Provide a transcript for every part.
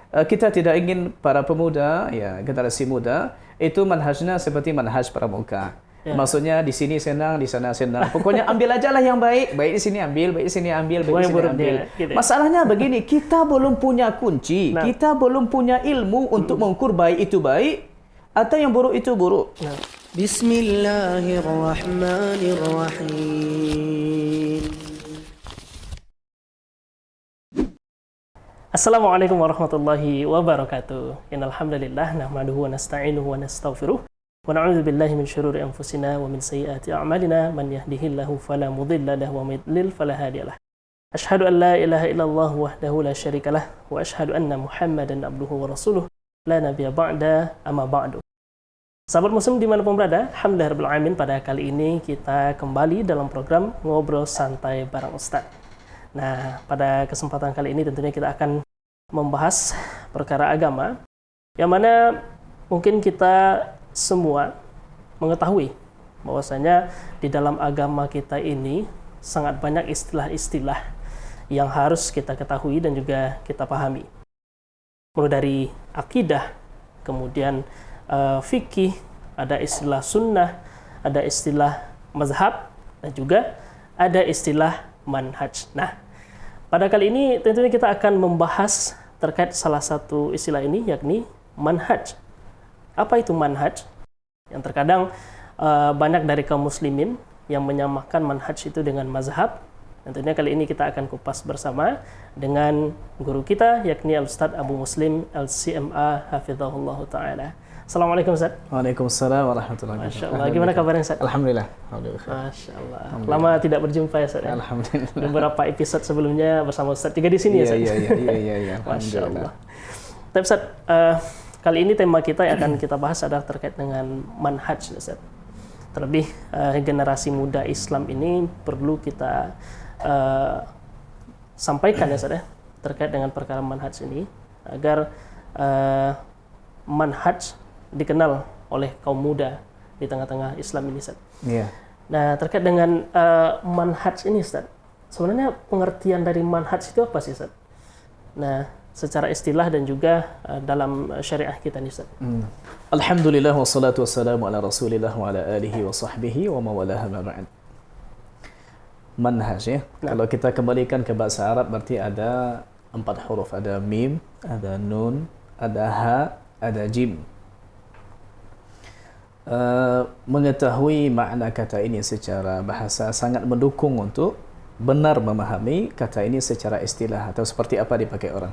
Kita tidak ingin para pemuda, ya generasi muda, itu manhajnya seperti manhaj pramuka. Ya. Maksudnya di sini senang, di sana senang. Pokoknya ambil aja lah yang baik. Baik di sini ambil, baik di sini ambil, baik di sini ambil. Gitu. Masalahnya begini, kita belum punya kunci, kita belum punya ilmu untuk mengukur baik itu baik atau yang buruk itu buruk. Bismillahirrahmanirrahim. Assalamualaikum warahmatullahi wabarakatuh. Innal hamdalillah nahmaduhu wa nasta'inuhu wa nastaghfiruh wa na'udzu billahi min syururi anfusina wa min sayyiati a'malina man yahdihillahu fala mudilla lahu wa may yudlil fala hadiyalah. Asyhadu an la ilaha illallah wahdahu la syarikalah wa asyhadu anna Muhammadan abduhu wa rasuluh la nabiyya ba'da amma ba'du. Sahabat muslim dimanapun berada, alhamdulillah rabbil alamin, pada kali ini kita kembali dalam program Ngobrol Santai bareng Ustaz. Nah, pada kesempatan kali ini tentunya kita akan membahas perkara agama yang mana mungkin kita semua mengetahui bahwasanya di dalam agama kita ini sangat banyak istilah-istilah yang harus kita ketahui dan juga kita pahami. Mulai dari akidah, kemudian fikih, ada istilah sunnah, ada istilah mazhab, dan juga ada istilah manhaj. Nah, pada kali ini tentunya kita akan membahas terkait salah satu istilah ini, yakni manhaj. Apa itu manhaj? Yang terkadang banyak dari kaum muslimin yang menyamakan manhaj itu dengan mazhab. Tentunya kali ini kita akan kupas bersama dengan guru kita, yakni Al-Ustaz Abu Muslim Al-CMA Hafizahullah Ta'ala. Assalamualaikum Ustaz. Waalaikumsalam warahmatullahi wabarakatuh. Masya Allah. Gimana kabarnya Ustaz? Alhamdulillah. Masya Allah. Lama tidak berjumpa ya Ustaz. Alhamdulillah. Beberapa episode sebelumnya bersama Ustaz juga di sini ya Ustaz. Iya. Masya Allah. Tapi Ustaz, kali ini tema kita yang akan kita bahas adalah terkait dengan manhaj Ustaz. Terlebih generasi muda Islam ini perlu kita sampaikan ya Ustaz ya, terkait dengan perkara manhaj ini agar manhaj dikenal oleh kaum muda di tengah-tengah Islam ini Ustaz. Iya. Nah, terkait dengan manhaj ini Ustaz, sebenarnya pengertian dari manhaj itu apa sih Ustaz? Nah, secara istilah dan juga dalam syariah kita nih Ustaz. Alhamdulillah wassalatu wassalamu ala Rasulillah wa ala alihi wa sahbihi wa mawalaha ma ba'd. Manhaj ya. Kalau kita kembalikan ke bahasa Arab berarti ada 4 huruf, ada mim, ada nun, ada ha, ada jim. Mengetahui makna kata ini secara bahasa sangat mendukung untuk benar memahami kata ini secara istilah atau seperti apa dipakai orang.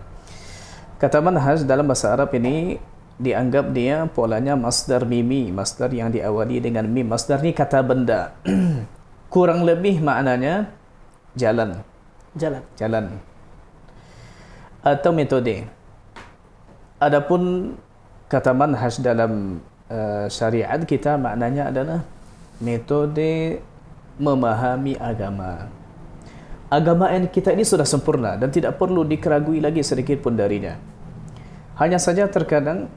Kata manhaj dalam bahasa Arab ini dianggap dia polanya masdar mimi, masdar yang diawali dengan mim. Masdar ni kata benda. Kurang lebih maknanya jalan. Jalan. Atau metode. Adapun kata manhaj dalam syariat kita maknanya adalah metode memahami agama. Agama kita ini sudah sempurna dan tidak perlu dikeragui lagi sedikit pun darinya. Hanya saja terkadang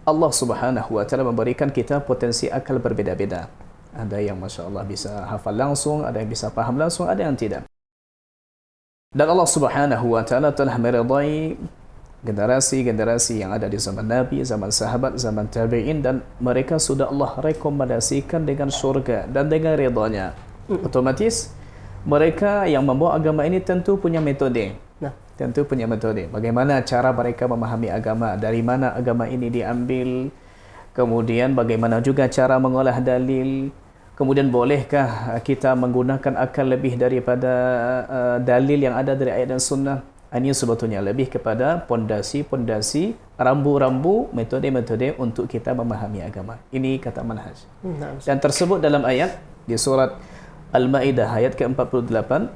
Allah Subhanahu wa taala memberikan kita potensi akal berbeda-beda. Ada yang Masya Allah bisa hafal langsung, ada yang bisa paham langsung, ada yang tidak. Dan Allah Subhanahu wa taala telah meridai generasi-generasi yang ada di zaman Nabi, zaman sahabat, zaman tabi'in, dan mereka sudah Allah rekomendasikan dengan surga dan dengan ridhanya. Otomatis mereka yang membawa agama ini tentu punya metode. Tentu punya metode. Bagaimana cara mereka memahami agama, dari mana agama ini diambil, kemudian bagaimana juga cara mengolah dalil, kemudian bolehkah kita menggunakan akal lebih daripada dalil yang ada dari ayat dan sunnah. Ini sebetulnya lebih kepada pondasi-pondasi, rambu-rambu, metode-metode untuk kita memahami agama. Ini kata manhaj. Dan tersebut dalam ayat di surat Al-Maidah ayat ke-48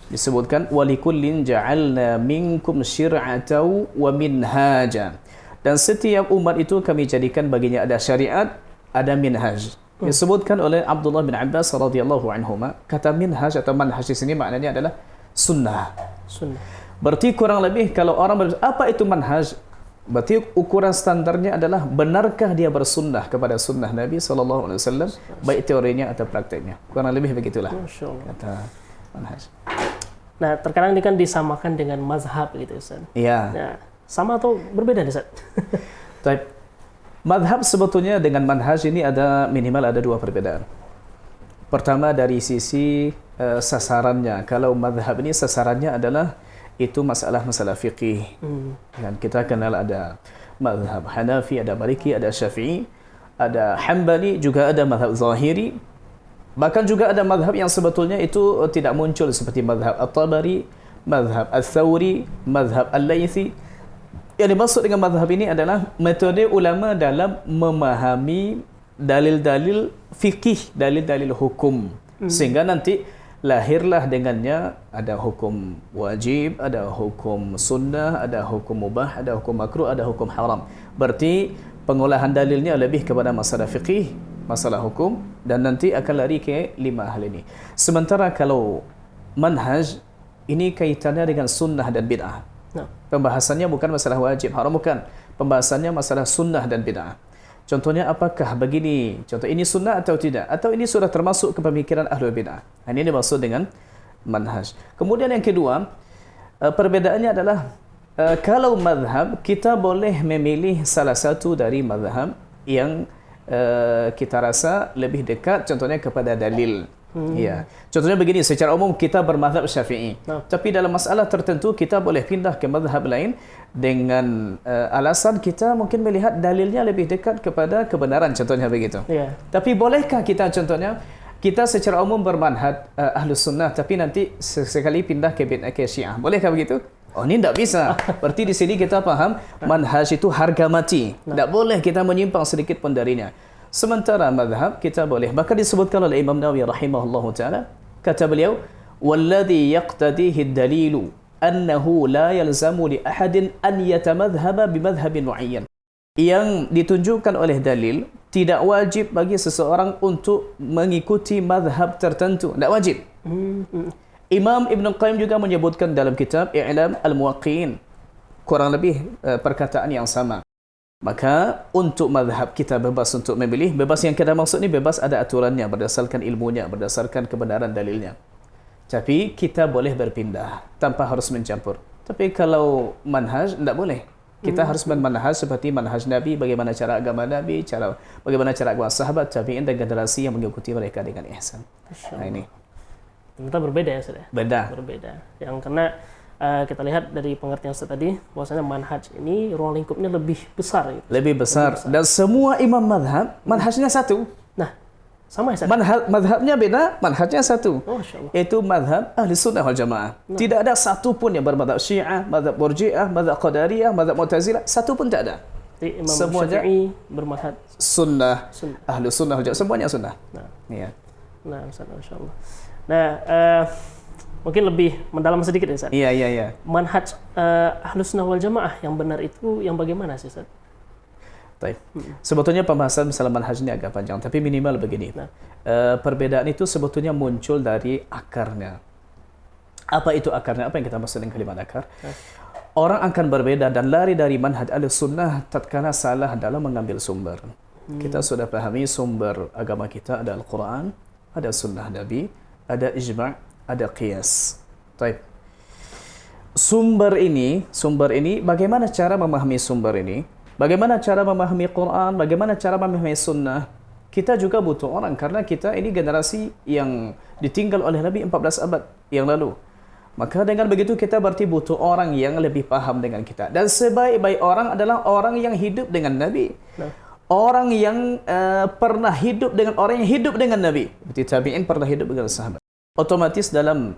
disebutkan walikullin ja'alna minkum syir'atan wa minhaja. Dan setiap umat itu kami jadikan baginya ada syariat, ada minhaj. Disebutkan oleh Abdullah bin Abbas radhiyallahu anhuma, kata minhaj atau manhaj di sini maknanya adalah sunnah. Berarti kurang lebih kalau orang bertanya, apa itu manhaj? Berarti ukuran standarnya adalah benarkah dia bersunnah kepada sunnah Nabi SAW, baik teorinya atau prakteknya. Kurang lebih begitulah kata manhaj. Nah, terkadang ini kan disamakan dengan mazhab gitu Ustaz. Iya. Nah, Sama atau berbeda nih, Ustaz? Baik. Madhab sebetulnya dengan manhaj ini minimal ada dua perbedaan. Pertama dari sisi sasarannya. Kalau madhab ini sasarannya adalah itu masalah-masalah fiqih. Dan kita kenal ada madhab Hanafi, ada Maliki, ada Syafi'i, ada Hambali, juga ada madhab Zahiri. Bahkan juga ada madhab yang sebetulnya itu tidak muncul seperti madhab At-Tabari, madhab Al-Thawri, madhab Al-Laythi. Yang dimaksud dengan madhab ini adalah metode ulama dalam memahami dalil-dalil fikih, dalil-dalil hukum. Sehingga nanti lahirlah dengannya ada hukum wajib, ada hukum sunnah, ada hukum mubah, ada hukum makruh, ada hukum haram. Berarti pengolahan dalilnya lebih kepada masalah fikih, masalah hukum, dan nanti akan lari ke 5 hal ini. Sementara kalau manhaj ini kaitannya dengan sunnah dan bid'ah. Pembahasannya bukan masalah wajib, haram bukan. Pembahasannya masalah sunnah dan bid'ah. Contohnya apakah begini? Contoh ini sunnah atau tidak? Atau ini sudah termasuk ke pemikiran ahlul bid'ah? Ini dimaksud dengan manhaj. Kemudian yang kedua, perbedaannya adalah kalau madhab, kita boleh memilih salah satu dari madhab yang kita rasa lebih dekat contohnya kepada dalil. Ya. Contohnya begini, secara umum kita bermadhab Syafi'i. Tapi dalam masalah tertentu kita boleh pindah ke madhab lain dengan alasan kita mungkin melihat dalilnya lebih dekat kepada kebenaran, contohnya begitu. Tapi bolehkah kita contohnya kita secara umum bermadhab Ahlus Sunnah tapi nanti sekali pindah ke Syiah. Bolehkah begitu? Oh, ini tidak bisa. Berarti di sini kita paham manhaj itu harga mati. Tidak boleh kita menyimpang sedikit pun darinya. Sementara madhab kita boleh. Bahkan disebutkan oleh Imam Nawawi rahimahullahu taala, kata beliau, "Walladhi yaqtadihi ad-dalilu annahu la yalzamu li ahadin an yatamadhhaba bimadhhabin muayyan." Yang ditunjukkan oleh dalil tidak wajib bagi seseorang untuk mengikuti madhab tertentu. Tidak wajib. Imam Ibn Qayyim juga menyebutkan dalam kitab I'lam al-Muwaqqi'in kurang lebih perkataan yang sama. Maka untuk madhab kita bebas untuk memilih. Bebas yang kita maksud ni bebas ada aturannya berdasarkan ilmunya, berdasarkan kebenaran dalilnya. Tapi kita boleh berpindah tanpa harus mencampur. Tapi kalau manhaj tidak boleh. Kita harus bermanhaj seperti manhaj Nabi, bagaimana cara agama Nabi, bagaimana cara agama sahabat, tabi'in dan generasi yang mengikuti mereka dengan ihsan. Nah ini. Ternyata berbeda ya, Ustaz? Beda. Berbeda. Yang karena kita lihat dari pengertian Ustaz tadi, bahwasanya manhaj ini ruang lingkupnya lebih besar. Gitu. Lebih besar. Dan semua imam madhab, manhajnya satu. Nah, sama ya, Ustaz? Madhabnya beda, manhajnya satu. Oh, insyaAllah. Yaitu madhab ahli sunnah wal jamaah. Tidak ada satu pun yang bermadhab syiah, madhab murji'ah, madhab qadariyah, madhab mu'tazilah. Satu pun tak ada. Jadi Imam semuanya Syafi'i bermadhab sunnah, ahli sunnah wal jamaah. Semuanya sunnah. Ya. Nah, Ustaz, insyaAllah. Nah, mungkin lebih mendalam sedikit ya, Ustaz. Iya. Manhaj Ahlus Sunnah wal Jamaah yang benar itu yang bagaimana sih, Ustaz? Baik. Sebetulnya pembahasan masalah manhaj ini agak panjang, tapi minimal begini. Perbedaan itu sebetulnya muncul dari akarnya. Apa itu akarnya? Apa yang kita maksud dengan kalimat akar? Orang akan berbeda dan lari dari manhaj Ahlus Sunnah tatkala salah dalam mengambil sumber. Kita sudah pahami sumber agama kita ada Al-Quran, ada Sunnah Nabi, ada ijma', ada qiyas. Baik. Sumber ini, bagaimana cara memahami sumber ini? Bagaimana cara memahami Quran? Bagaimana cara memahami sunnah? Kita juga butuh orang karena kita ini generasi yang ditinggal oleh Nabi 14 abad yang lalu. Maka dengan begitu kita berarti butuh orang yang lebih paham dengan kita. Dan sebaik-baik orang adalah orang yang hidup dengan Nabi. Orang yang pernah hidup dengan orang yang hidup dengan Nabi. Berarti tabi'in pernah hidup dengan sahabat. Otomatis dalam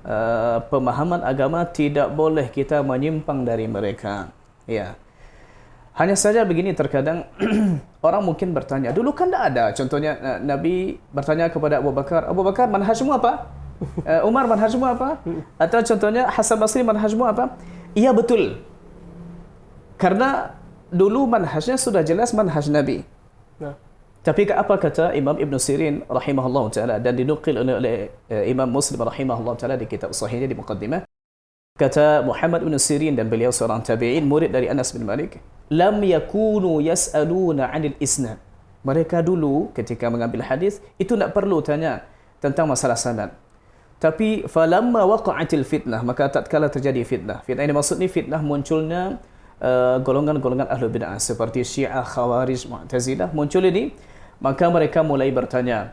pemahaman agama tidak boleh kita menyimpang dari mereka. Ya. Hanya saja begini, terkadang orang mungkin bertanya, dulu kan tidak ada. Contohnya Nabi bertanya kepada Abu Bakar, manhajmu apa? Umar, manhajmu apa? Atau contohnya Hasan Basri, manhajmu apa? Iya, betul. Karena dulu manhajnya sudah jelas manhaj Nabi. Tapi apa kata Imam Ibn Sirin rahimahullah ta'ala dan dinukil oleh Imam Muslim rahimahullah ta'ala di kitab sahihnya di muqaddimah. Kata Muhammad Ibn Sirin, dan beliau seorang tabi'in, murid dari Anas bin Malik, lam yakunu yas'aluna 'anil isnad. Mereka dulu ketika mengambil hadis itu tak perlu tanya tentang masalah sanad. Tapi falamma waqa'atil fitnah, maka tatkala terjadi fitnah. Fitnah ini maksudnya fitnah munculnya golongan-golongan ahlu bid'ah seperti Syiah, Khawarij, Mu'tazilah muncul ini, maka mereka mulai bertanya,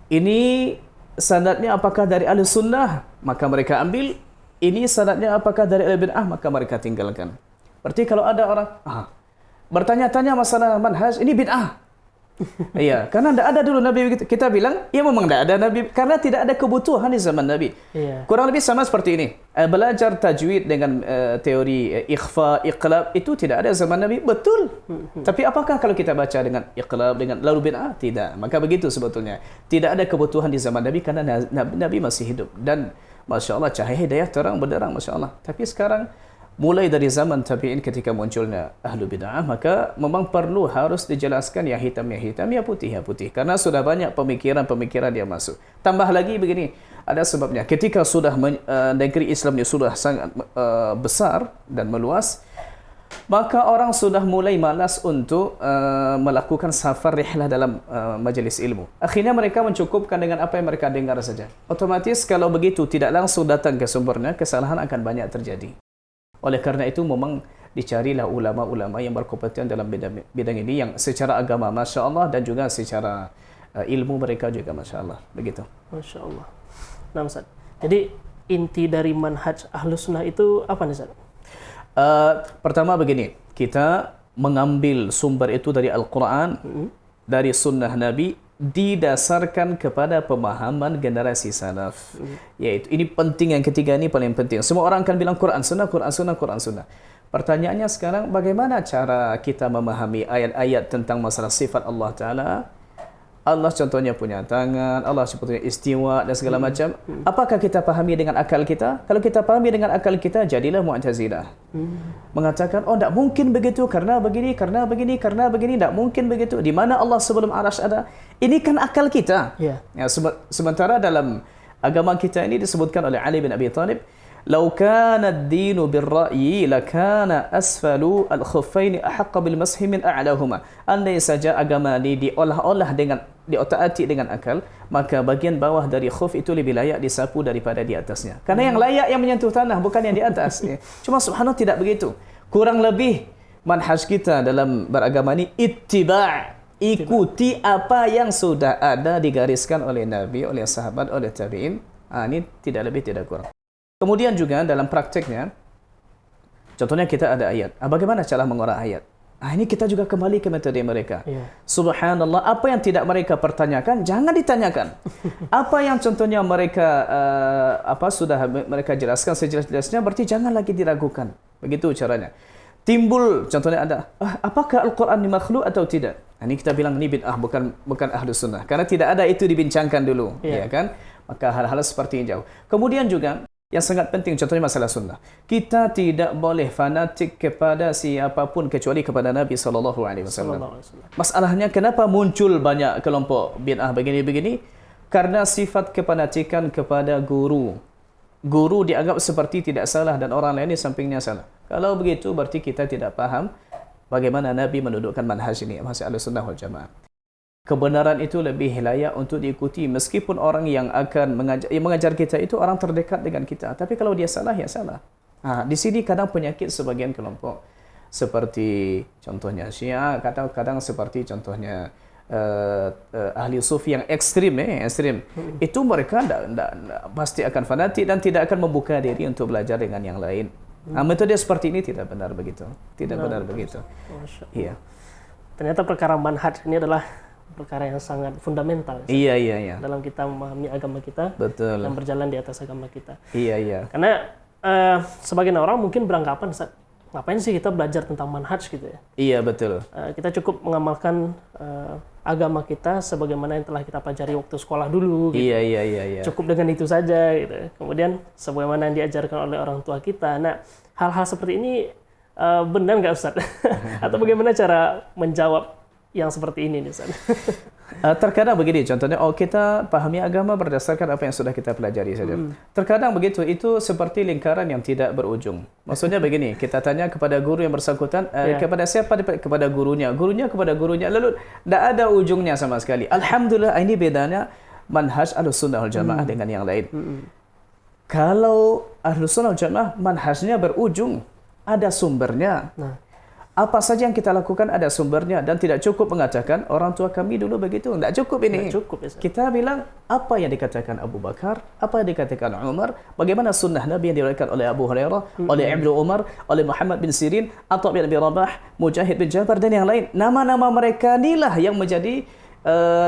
ini sanadnya apakah dari ahli sunnah? Maka mereka ambil. Ini sanadnya apakah dari ahli bid'ah? Maka mereka tinggalkan. Berarti kalau ada orang bertanya-tanya masalah manhaj, ini bid'ah. Iya, karena tidak ada dulu Nabi kita bilang, ya memang tidak ada Nabi karena tidak ada kebutuhan di zaman Nabi. Iya. Kurang lebih sama seperti ini. Belajar tajwid dengan teori ikhfa, iqlab itu tidak ada zaman Nabi, betul. Tapi apakah kalau kita baca dengan iqlab dengan lalu bid'ah? Tidak. Maka begitu sebetulnya. Tidak ada kebutuhan di zaman Nabi karena Nabi masih hidup dan Masya Allah cahaya hidayah terang benderang Masya Allah. Tapi sekarang mulai dari zaman tabi'in ketika munculnya ahlu bid'ah, maka memang perlu harus dijelaskan yang hitam, yang putih, karena sudah banyak pemikiran-pemikiran yang masuk. Tambah lagi begini, ada sebabnya. Ketika sudah negeri Islam ini sudah sangat besar dan meluas, maka orang sudah mulai malas untuk melakukan safar rihlah dalam majelis ilmu. Akhirnya mereka mencukupkan dengan apa yang mereka dengar saja. Otomatis kalau begitu tidak langsung datang ke sumbernya, kesalahan akan banyak terjadi. Oleh karena itu memang dicarilah ulama-ulama yang berkompeten dalam bidang ini yang secara agama Masya Allah dan juga secara ilmu mereka juga Masya Allah. Begitu. Masya Allah. Nah Ustaz, jadi inti dari manhaj Ahlus Sunnah itu apa nih Ustaz? Pertama begini, kita mengambil sumber itu dari Al-Quran, dari sunnah Nabi, didasarkan kepada pemahaman generasi salaf. Yaitu ini penting, yang ketiga ini paling penting. Semua orang akan bilang Quran sunnah, Quran sunnah, Quran sunnah. Pertanyaannya sekarang, bagaimana cara kita memahami ayat-ayat tentang masalah sifat Allah Ta'ala? Allah contohnya punya tangan, Allah sebetulnya istiwa dan segala macam. Apakah kita pahami dengan akal kita? Kalau kita pahami dengan akal kita, jadilah Mu'tazilah. Mengatakan, oh tidak mungkin begitu karena begini, tidak mungkin begitu. Di mana Allah sebelum arasy ada? Ini kan akal kita. Ya, sementara dalam agama kita ini disebutkan oleh Ali bin Abi Thalib, "Lau kana ad-dinu bir-ra'yi lakana asfalu al-khuffaini ahaqqa bil mashi min a'lahuma." Andai saja agama ini diolah-olah dengan diotak-atik dengan akal, maka bagian bawah dari khuf itu lebih layak disapu daripada di atasnya. Karena yang layak yang menyentuh tanah, bukan yang di atas. Cuma subhanallah tidak begitu. Kurang lebih manhaj kita dalam beragama ini ittiba', ikuti apa yang sudah ada digariskan oleh Nabi, oleh sahabat, oleh tabi'in. Ini tidak lebih tidak kurang. Kemudian juga dalam prakteknya, contohnya kita ada ayat. Bagaimana cara mengorak ayat? Ini kita juga kembali ke metode mereka. Subhanallah, apa yang tidak mereka pertanyakan, jangan ditanyakan. Apa yang contohnya mereka sudah mereka jelaskan sejelas-jelasnya, berarti jangan lagi diragukan. Begitu caranya. Timbul, contohnya ada, apakah Al-Quran ini makhluk atau tidak? Ini kita bilang ini bid'ah, bukan Ahlus Sunnah. Karena tidak ada itu dibincangkan dulu. Ya kan? Maka hal-hal seperti ini jauh. Kemudian juga, yang sangat penting, contohnya masalah sunnah. Kita tidak boleh fanatik kepada siapapun kecuali kepada Nabi SAW. Masalahnya kenapa muncul banyak kelompok bid'ah begini-begini? Karena sifat kefanatikan kepada guru. Guru dianggap seperti tidak salah dan orang lain di sampingnya salah. Kalau begitu berarti kita tidak paham bagaimana Nabi mendudukkan manhaj ini, manhaj Ahlussunnah wal Jamaah. Kebenaran itu lebih layak untuk diikuti meskipun orang yang akan mengajar kita itu orang terdekat dengan kita. Tapi kalau dia salah, ya salah. Di sini kadang penyakit sebagian kelompok. Seperti contohnya Syiah, kadang-kadang seperti contohnya ahli sufi yang ekstrim. Itu mereka pasti akan fanatik dan tidak akan membuka diri untuk belajar dengan yang lain. Metode seperti ini tidak benar begitu. Tidak benar begitu. Iya. Ternyata perkara manhaj ini adalah perkara yang sangat fundamental. Iya. Dalam kita memahami agama kita. Betul. Dan berjalan di atas agama kita. Iya. Karena sebagian orang mungkin beranggapan, ngapain sih kita belajar tentang manhaj gitu ya? Iya, betul. Kita cukup mengamalkan agama kita sebagaimana yang telah kita pelajari waktu sekolah dulu. Gitu. Iya. Cukup dengan itu saja. Gitu. Kemudian sebagaimana yang diajarkan oleh orang tua kita. Nah, hal-hal seperti ini benar nggak Ustaz? Atau bagaimana cara menjawab yang seperti ini nih Ustaz? Terkadang begini, contohnya kita pahami agama berdasarkan apa yang sudah kita pelajari saja. Terkadang begitu, itu seperti lingkaran yang tidak berujung. Maksudnya begini, kita tanya kepada guru yang bersangkutan, kepada siapa? Kepada gurunya kepada gurunya, lalu tidak ada ujungnya sama sekali. Alhamdulillah, ini bedanya manhaj Ahlussunnah wal Jamaah dengan yang lain. Kalau Ahlussunnah wal Jamaah manhajnya berujung, ada sumbernya. Apa saja yang kita lakukan ada sumbernya, dan tidak cukup mengatakan orang tua kami dulu begitu. Tidak cukup ini. Tidak cukup, ya. Kita bilang apa yang dikatakan Abu Bakar, apa yang dikatakan Umar, bagaimana sunnah Nabi yang diriwayatkan oleh Abu Hurairah, oleh Ibnu Umar, oleh Muhammad bin Sirin, Atha bin Abi Rabah, Mujahid bin Jabir dan yang lain. Nama-nama mereka inilah yang menjadi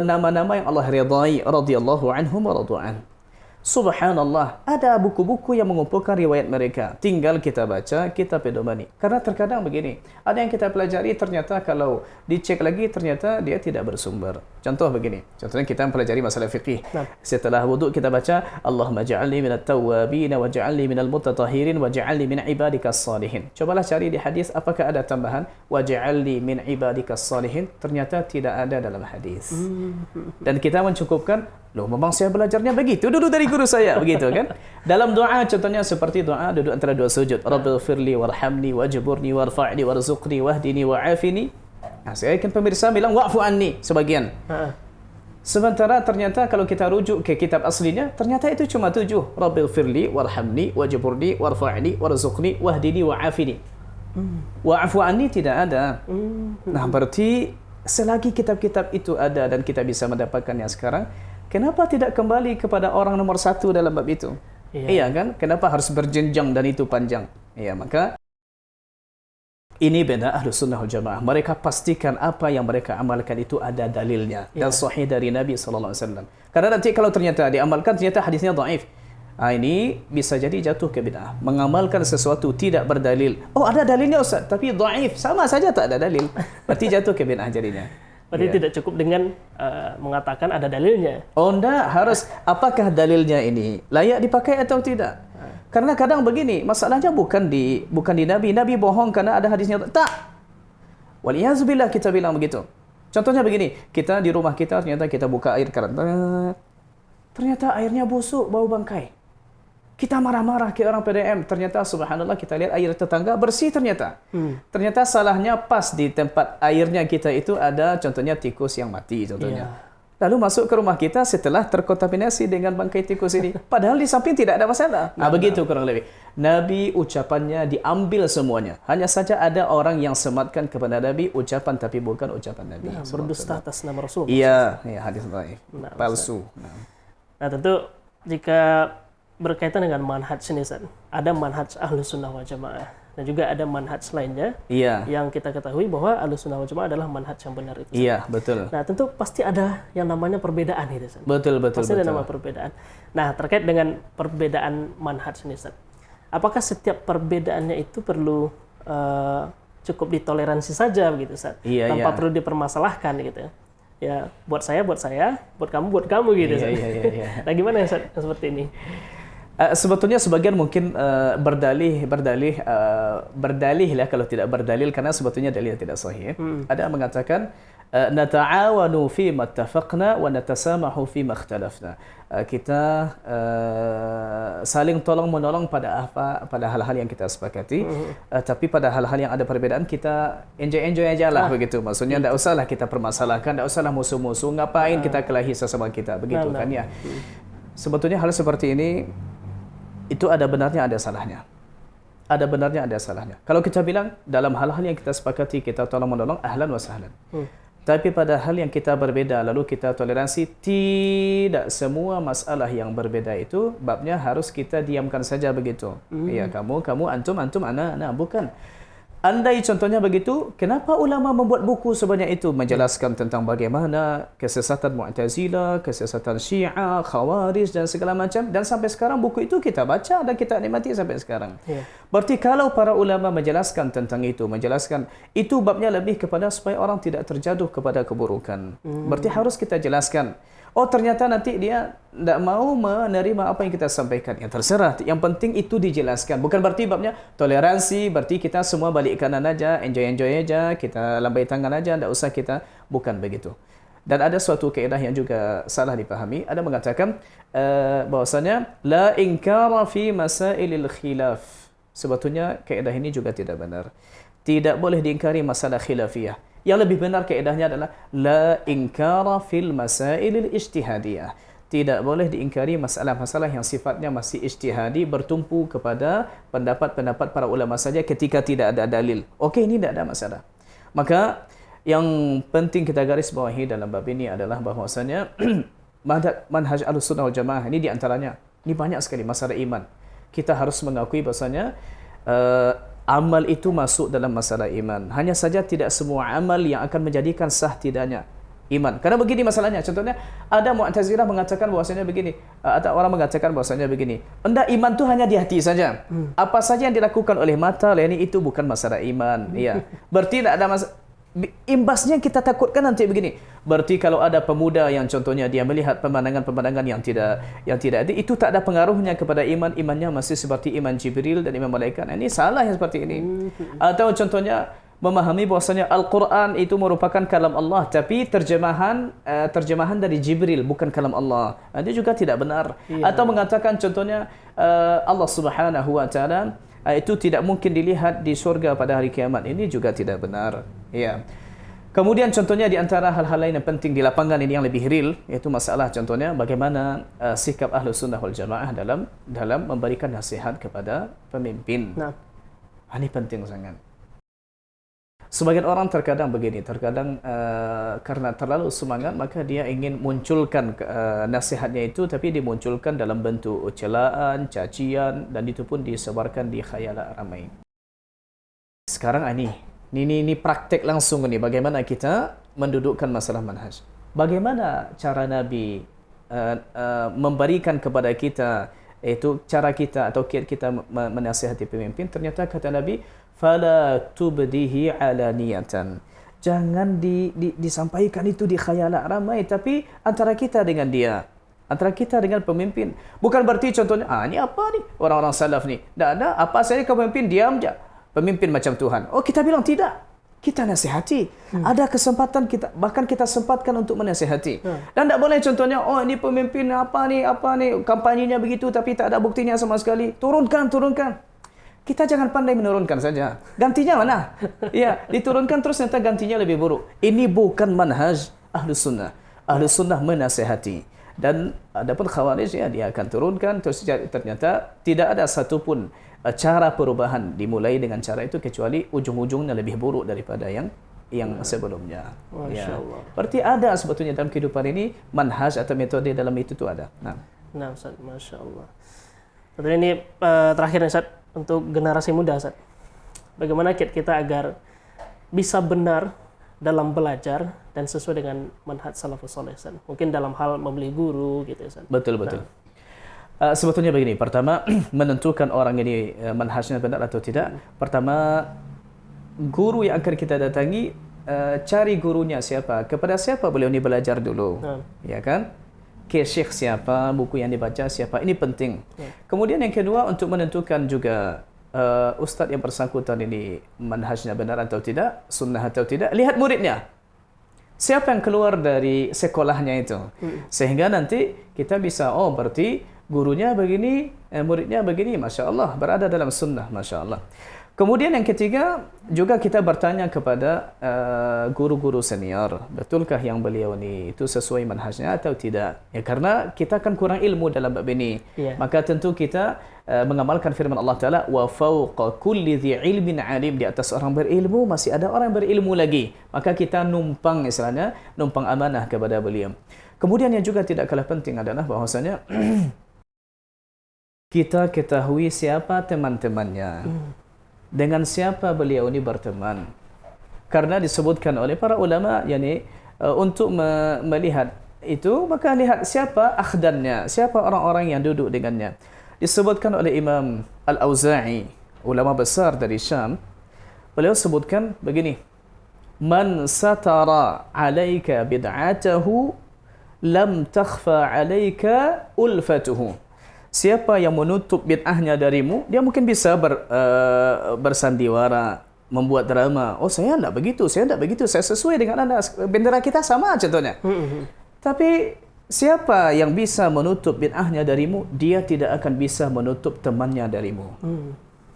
nama-nama yang Allah ridai radhiyallahu anhum wa radu'an. Subhanallah, ada buku-buku yang mengumpulkan riwayat mereka. Tinggal kita baca, kita pedomani. Karena terkadang begini, ada yang kita pelajari ternyata kalau dicek lagi ternyata dia tidak bersumber. Contoh begini, contohnya kita mempelajari masalah fiqih. Setelah wuduk kita baca, Allahumma ja'alni minat tawwabin wa ja'alni minal mutatahhirin wa ja'alni min ibadikas salihin. Cobalah cari di hadis apakah ada tambahan wa ja'alni min ibadikas salihin. Ternyata tidak ada dalam hadis. Dan kita mencukupkan, loh memang saya belajarnya begitu dulu dari guru saya, begitu kan? Dalam doa contohnya seperti doa duduk antara dua sujud. Rabbighfirli warhamni wajburni warfa'ni warzuqni wahdini wa'afini. Nah, saya yakin pemirsa bilang wa'fu anni sebagian. Sementara ternyata kalau kita rujuk ke kitab aslinya, ternyata itu cuma 7. Rabbighfirli warhamni wajburni warfa'ni warzuqni wahdini wa'afini. Wa'fu anni tidak ada. Nah, berarti selagi kitab-kitab itu ada dan kita bisa mendapatkannya sekarang, kenapa tidak kembali kepada orang nomor 1 dalam bab itu? Iya kan? Kenapa harus berjenjang dan itu panjang? Iya, maka ini benda Ahlus Sunnah wal Jamaah. Mereka pastikan apa yang mereka amalkan itu ada dalilnya dan sahih dari Nabi SAW. Karena nanti kalau ternyata diamalkan, ternyata hadisnya dhaif. Ini bisa jadi jatuh ke bid'ah. Mengamalkan sesuatu tidak berdalil. Oh, ada dalilnya Ustaz, tapi dhaif. Sama saja tak ada dalil. Berarti jatuh ke bid'ah jadinya. Berarti tidak cukup dengan mengatakan ada dalilnya. Oh enggak, harus apakah dalilnya ini layak dipakai atau tidak. Karena kadang begini, masalahnya bukan di Nabi. Nabi bohong karena ada hadisnya. Tak. Waliyazubillah kita bilang begitu. Contohnya begini, kita di rumah kita ternyata kita buka air keran. Ternyata airnya busuk, bau bangkai. Kita marah-marah ke orang PDM. Ternyata subhanallah kita lihat air tetangga bersih ternyata. Ternyata salahnya pas di tempat airnya kita itu ada contohnya tikus yang mati contohnya. Lalu masuk ke rumah kita setelah terkontaminasi dengan bangkai tikus ini. Padahal di samping tidak ada masalah. Nah, begitu kurang lebih. Nabi ucapannya diambil semuanya. Hanya saja ada orang yang sematkan kepada Nabi ucapan tapi bukan ucapan Nabi. Berdusta atas nama Rasulullah. Iya, hadis dhaif. Palsu. Nah, tentu jika berkaitan dengan manhaj ini, ada manhaj Ahlus Sunnah wal Jamaah dan juga ada manhaj lainnya yang kita ketahui bahwa Ahlus Sunnah wal Jamaah adalah manhaj yang benar itu. Iya, betul. Nah, tentu pasti ada yang namanya perbedaan itu. Betul. Pasti ada nama perbedaan. Nah, terkait dengan perbedaan manhaj ini, apakah setiap perbedaannya itu perlu cukup ditoleransi saja begitu, tanpa perlu dipermasalahkan gitu? Ya, buat saya, buat kamu gitu. Iya. Nah, gimana yang seperti ini? Sebetulnya sebagian mungkin berdalih lah kalau tidak berdalil karena sebetulnya dalil tidak sahih. Ada yang mengatakan nata'awanu fi ma ittafaqna wa natasamahu fi ma ikhtalafna. Kita saling tolong menolong pada hal-hal yang kita sepakati, tapi pada hal-hal yang ada perbedaan kita enjoy aja lah begitu. Maksudnya tidak usahlah kita permasalahkan, tidak usahlah musuh-musuh, ngapain kita kelahi sesama kita begitu kan ya. Sebetulnya hal seperti ini itu ada benarnya, ada salahnya. Ada benarnya, ada salahnya. Kalau kita bilang dalam hal-hal yang kita sepakati kita tolong menolong, ahlan wa sahlan. Tapi pada hal yang kita berbeda lalu kita toleransi, tidak semua masalah yang berbeda itu babnya harus kita diamkan saja begitu. Ya, kamu, antum, ana, bukan. Andai contohnya begitu, kenapa ulama membuat buku sebanyak itu menjelaskan tentang bagaimana kesesatan Mu'tazilah, kesesatan Syiah, Khawarij dan segala macam, dan sampai sekarang buku itu kita baca dan kita nikmati sampai sekarang. Berarti kalau para ulama menjelaskan tentang itu, menjelaskan itu babnya lebih kepada supaya orang tidak terjatuh kepada keburukan. Berarti harus kita jelaskan. Oh, ternyata nanti dia tidak mau menerima apa yang kita sampaikan. Ya terserah. Yang penting itu dijelaskan. Bukan berarti babnya toleransi, berarti kita semua balik kanan aja, enjoy aja, kita lambai tangan aja, tidak usah kita. Bukan begitu. Dan ada suatu kaedah yang juga salah dipahami. Ada mengatakan bahwasanya la inkara fi masailil khilaf. Sebetulnya kaedah ini juga tidak benar. Tidak boleh diingkari masalah khilafiyah. Yang lebih benar kaedahnya adalah la inkara fil masailil ijtihadiyah. tidak boleh diingkari masalah-masalah yang sifatnya masih ijtihadi, bertumpu kepada pendapat-pendapat para ulama saja ketika tidak ada dalil. Okey, ini tidak ada masalah. Maka yang penting kita garis bawahi dalam bab ini adalah bahwasanya manhaj Ahlussunnah wal Jamaah ini di antaranya, ini banyak sekali masalah iman. Kita harus mengakui bahwasanya amal itu masuk dalam masalah iman. Hanya saja tidak semua amal yang akan menjadikan sah tidaknya iman. Karena begini masalahnya. Contohnya, ada Mu'tazilah mengatakan bahwasanya begini, atau orang mengatakan bahwasanya begini, hendak iman itu hanya di hati saja. Apa saja yang dilakukan oleh mata, ini itu bukan masalah iman. Ya. Berarti tidak ada imbasnya kita takutkan nanti begini. Berarti kalau ada pemuda yang contohnya dia melihat pemandangan-pemandangan yang tidak ada, itu tak ada pengaruhnya kepada iman, imannya masih seperti iman Jibril dan iman malaikat. Ini salah yang seperti ini. Atau contohnya memahami bahwasanya Al-Quran itu merupakan kalam Allah, tapi terjemahan dari Jibril, bukan kalam Allah. Itu juga tidak benar. Atau mengatakan contohnya Allah Subhanahu wa taala itu tidak mungkin dilihat di surga pada hari kiamat. Ini juga tidak benar. Ya. Kemudian contohnya di antara hal-hal lain yang penting di lapangan ini yang lebih real, yaitu masalah contohnya bagaimana sikap Ahlussunnah wal Jamaah dalam memberikan nasihat kepada pemimpin. Nah, ini penting sangat. Sebagian orang terkadang begini, terkadang karena terlalu semangat maka dia ingin munculkan nasihatnya itu, tapi dimunculkan dalam bentuk celaan, cacian, dan itu pun disebarkan di khayal ramai. Sekarang ini praktek langsung ini bagaimana kita mendudukkan masalah manhaj. Bagaimana cara Nabi memberikan kepada kita, itu cara kita atau kiat kita menasihati pemimpin. Ternyata kata Nabi, fala tubdihi alaniyatan. Jangan disampaikan itu di khayal ramai, tapi antara kita dengan dia, antara kita dengan pemimpin. Bukan berarti contohnya, ini apa nih orang-orang salaf nih? Tak ada, apa saya ke pemimpin diam je. Pemimpin macam Tuhan. Oh, kita bilang tidak. Kita nasihati. Ada kesempatan kita, bahkan kita sempatkan untuk menasihati. Dan tak boleh contohnya, ini pemimpin apa nih, kampanyenya begitu tapi tak ada buktinya sama sekali. Turunkan. Kita jangan pandai menurunkan saja. Gantinya mana? Ya, diturunkan terus ternyata gantinya lebih buruk. Ini bukan manhaj Ahlussunnah. Ahlussunnah menasihati. Dan adapun Khawarij, ya, dia akan turunkan terus ternyata tidak ada satupun cara perubahan dimulai dengan cara itu kecuali ujung-ujungnya lebih buruk daripada yang sebelumnya. Masya Allah. Berarti ada sebetulnya dalam kehidupan ini manhaj atau metode dalam itu ada. Nah, Ustaz, Masya Allah. Tentunya ini terakhir Ustaz, untuk generasi muda Ustaz. Bagaimana kita agar bisa benar dalam belajar dan sesuai dengan manhaj salafus saleh Ustaz. Mungkin dalam hal memilih guru gitu Ustaz. Betul. Sebetulnya begini, pertama menentukan orang ini manhajnya benar atau tidak. Pertama, guru yang akan kita datangi, cari gurunya siapa, kepada siapa beliau ini belajar dulu, ya kan? Ke syekh siapa, buku yang dibaca siapa, ini penting. Kemudian yang kedua, untuk menentukan juga ustaz yang bersangkutan ini manhajnya benar atau tidak, sunnah atau tidak, lihat muridnya. Siapa yang keluar dari sekolahnya itu, sehingga nanti kita bisa, berarti gurunya begini, muridnya begini, Masya Allah, berada dalam sunnah, Masya Allah. Kemudian yang ketiga, juga kita bertanya kepada guru-guru senior, betulkah yang beliau ini itu sesuai manhajnya atau tidak? Ya, karena kita kan kurang ilmu dalam bab ini. Maka tentu kita mengamalkan firman Allah Ta'ala, wa fawqa kulli dhi ilmin alim, di atas orang berilmu masih ada orang berilmu lagi. Maka kita numpang istilahnya, numpang amanah kepada beliau. Kemudian yang juga tidak kalah penting adalah bahwasanya kita ketahui siapa teman-temannya, dengan siapa beliau ini berteman. Karena disebutkan oleh para ulama, yakni untuk melihat itu, maka lihat siapa akhdannya, siapa orang-orang yang duduk dengannya. Disebutkan oleh Imam Al-Auza'i, ulama besar dari Syam, beliau sebutkan begini, man satara alaika bid'atahu lam takhfa alaika ulfatuhu. Siapa yang menutup bid'ahnya darimu, dia mungkin bisa bersandiwara, membuat drama. Saya tidak begitu, saya sesuai dengan anda, bendera kita sama contohnya. Tapi siapa yang bisa menutup bid'ahnya darimu, dia tidak akan bisa menutup temannya darimu.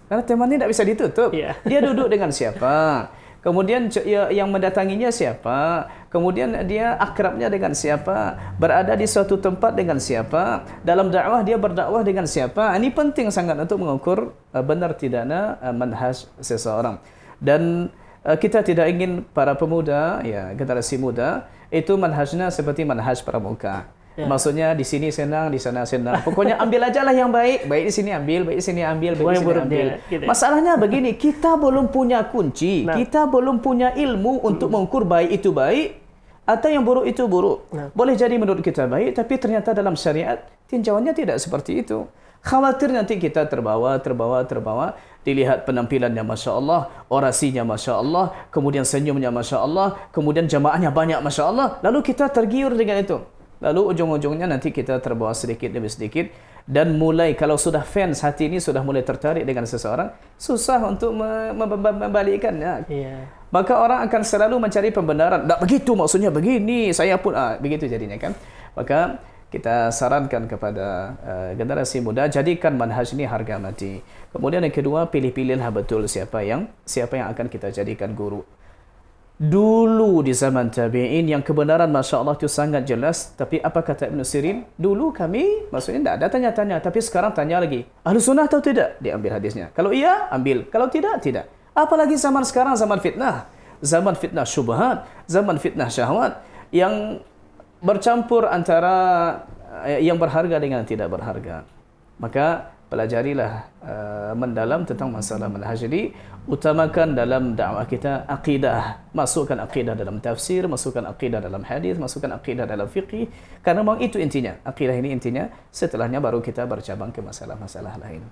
Karena temannya tidak bisa ditutup. Dia duduk dengan siapa, Kemudian yang mendatanginya siapa? Kemudian dia akrabnya dengan siapa? Berada di suatu tempat dengan siapa? Dalam dakwah dia berdakwah dengan siapa? Ini penting sangat untuk mengukur benar tidaknya manhaj seseorang. Dan kita tidak ingin para pemuda, ya generasi muda itu manhajnya seperti manhaj pramuka. Ya. Maksudnya di sini senang, di sana senang. Pokoknya ambil aja lah yang baik. Baik di sini ambil, baik di sini ambil, baik di sini ambil. Gitu. Masalahnya begini, kita belum punya kunci, kita belum punya ilmu untuk mengukur baik itu baik atau yang buruk itu buruk. Boleh jadi menurut kita baik, tapi ternyata dalam syariat tinjauannya tidak seperti itu. Khawatir nanti kita terbawa. Dilihat penampilannya Masya Allah, orasinya Masya Allah, kemudian senyumnya Masya Allah, kemudian jamaahnya banyak Masya Allah. Lalu kita tergiur dengan itu. Lalu ujung-ujungnya nanti kita terbawa sedikit demi sedikit. Dan mulai, kalau sudah fans hati ini sudah mulai tertarik dengan seseorang, susah untuk membalikkannya. Yeah. Maka orang akan selalu mencari pembenaran. Tak begitu, maksudnya begini, saya pun begitu jadinya kan. Maka kita sarankan kepada generasi muda, jadikan manhaj ini harga mati. Kemudian yang kedua, pilih-pilihlah betul siapa yang akan kita jadikan guru. Dulu di zaman tabi'in yang kebenaran Masya Allah itu sangat jelas. Tapi apa kata Ibn Sirin? Dulu kami, maksudnya tidak ada tanya-tanya. Tapi sekarang tanya lagi. Ahlu sunnah atau tidak? Diambil hadisnya. Kalau iya, ambil. Kalau tidak, tidak. Apalagi zaman sekarang, zaman fitnah. Zaman fitnah syubhat. Zaman fitnah syahwat. Yang bercampur antara yang berharga dengan yang tidak berharga. Maka pelajarilah mendalam tentang masalah manhaj ini. Utamakan dalam dakwah kita akidah. Masukkan akidah dalam tafsir, masukkan akidah dalam hadis, masukkan akidah dalam fiqh. Karena memang itu intinya. Akidah ini intinya. Setelahnya baru kita bercabang ke masalah-masalah lain.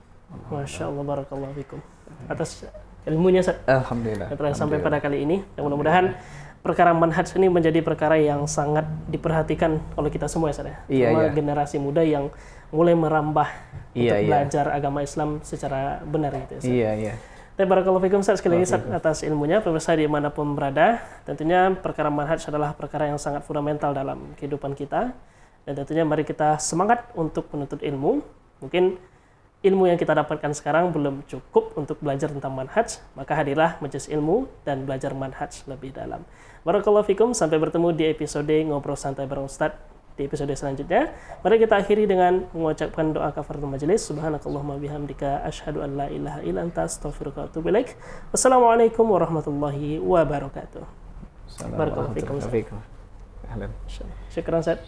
Masya Allah, barakallahu fikum. Atas ilmunya, Alhamdulillah. Sampai pada kali ini. Dan mudah-mudahan perkara manhaj ini menjadi perkara yang sangat diperhatikan oleh kita semua, ya. Iya. Generasi muda yang mulai merambah untuk belajar agama Islam secara benar gitu. Iya. Barakallahu fikum, Ustaz, sekali lagi atas ilmunya. Pemirsa dimanapun berada, tentunya perkara manhaj adalah perkara yang sangat fundamental dalam kehidupan kita. Dan tentunya mari kita semangat untuk menuntut ilmu. Mungkin ilmu yang kita dapatkan sekarang belum cukup untuk belajar tentang manhaj, maka hadirlah majelis ilmu dan belajar manhaj lebih dalam. Barakallahu fikum, sampai bertemu di episode Ngobrol Santai bareng Ustaz di episode selanjutnya. Mari kita akhiri dengan mengucapkan doa kafaratul majelis. Subhanakallahumma bihamdika asyhadu an la ilaha illa anta astaghfiruka wa atubu ilaik. Wassalamualaikum warahmatullahi wabarakatuh. Barakallahu fikum. Syukran, Ustaz.